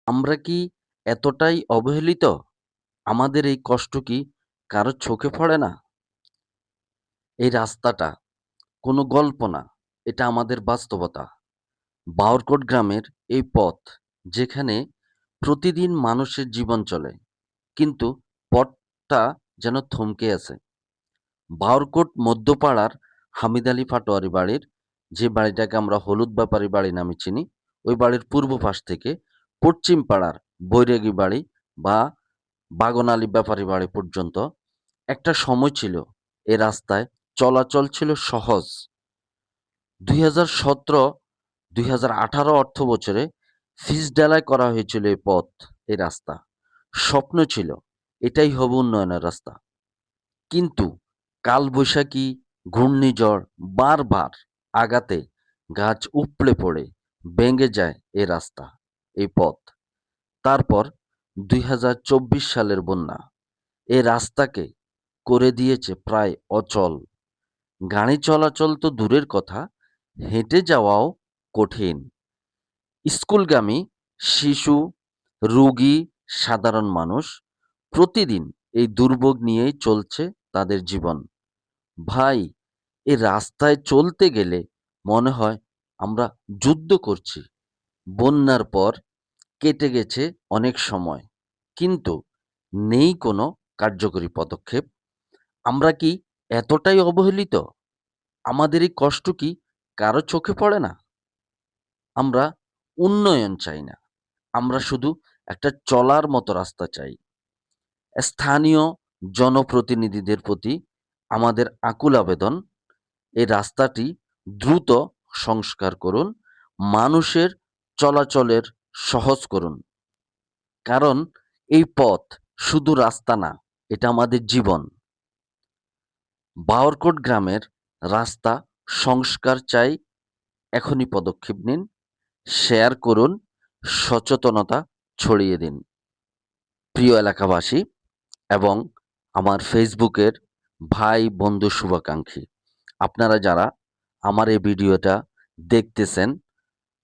আমরা কি এতটাই অবহেলিত? আমাদের এই কষ্ট কি কারো চোখে পড়ে না? এই রাস্তাটা কোনো গল্প না, এটা আমাদের বাস্তবতা। বাওরকোট গ্রামের এই পথ, যেখানে প্রতিদিন মানুষের জীবন চলে, কিন্তু পথটা যেন থমকে আছে। বাওরকোট মধ্যপাড়ার হামিদ আলী পাটোয়ারি বাড়ির, যে বাড়িটাকে আমরা হলুদ ব্যাপারী বাড়ি নামে চিনি, ওই বাড়ির পূর্ব পাশ থেকে পশ্চিম পাড়ার বৈরাগী বাড়ি বা বাগন আলী ব্যাপারী বাড়ি পর্যন্ত একটা সময় ছিল এ রাস্তায় চলাচল ছিল সহজ। ২০১৭-২০১৮ অর্থবছরে ফিস ঢালাই করা হয়েছিল এই পথ, এই রাস্তা। স্বপ্ন ছিল এটাই হবে উন্নয়নের রাস্তা। কিন্তু কালবৈশাখী, ঘূর্ণিঝড় বারবার আঘাতে গাছ উপড়ে পড়ে ভেঙে যায় এ রাস্তা, এই পথ। তারপর ২০২৪ সালের বন্যা এ রাস্তাকে করে দিয়েছে প্রায় অচল। গাড়ি চলাচল তো দূরের কথা, হেঁটে যাওয়াও কঠিন। স্কুলগামী শিশু, রোগী, সাধারণ মানুষ প্রতিদিন এই দুর্ভোগ নিয়েই চলছে তাদের জীবন। ভাই, এ রাস্তায় চলতে গেলে মনে হয় আমরা যুদ্ধ করছি। বন্যার পর কেটে গেছে অনেক সময়, কিন্তু নেই কোনো কার্যকরী পদক্ষেপ। আমরা কি এতটাই অবহেলিত? আমাদের এই কষ্ট কি কারো চোখে পড়ে না? আমরা উন্নয়ন চাই না। আমরা শুধু একটা চলার মতো রাস্তা চাই। স্থানীয় জনপ্রতিনিধিদের প্রতি আমাদের আকুল আবেদন, এই রাস্তাটি দ্রুত সংস্কার করুন, মানুষের চলাচলের সহজ করুন। কারণ এই পথ শুধু রাস্তা না, এটা আমাদের জীবন। বাওরকোট গ্রামের রাস্তা সংস্কার চাই, এখনই পদক্ষেপ নিন, শেয়ার করুন, সচেতনতা ছড়িয়ে দিন। প্রিয় এলাকাবাসী এবং আমার ফেসবুকের ভাই, বন্ধু, শুভাকাঙ্ক্ষী, আপনারা যারা আমার এই ভিডিওটা দেখতেছেন,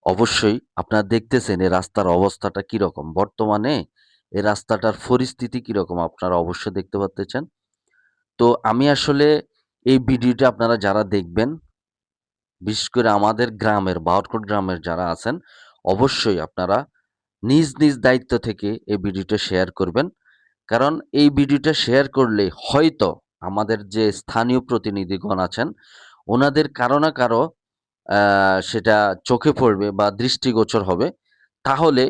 অবশ্যই আপনারা দেখতেছেন এই রাস্তার অবস্থাটা কিরকম। বর্তমানে এই রাস্তাটার পরিস্থিতি কিরকম আপনারা অবশ্যই দেখতে পারতেছেন। তো আমি আসলে এই ভিডিওটা আপনারা যারা দেখবেন, বিশেষ করে আমাদের গ্রামের, বাওরকোট গ্রামের যারা আছেন, অবশ্যই আপনারা নিজ নিজ দায়িত্ব থেকে এই ভিডিওটা শেয়ার করবেন। কারণ এই ভিডিওটা শেয়ার করলে হয়তো আমাদের যে স্থানীয় প্রতিনিধিগণ আছেন, ওনাদের কারো না কারো সেটা চোখে পড়বে বা দৃষ্টিগোচর হবে। তাহলে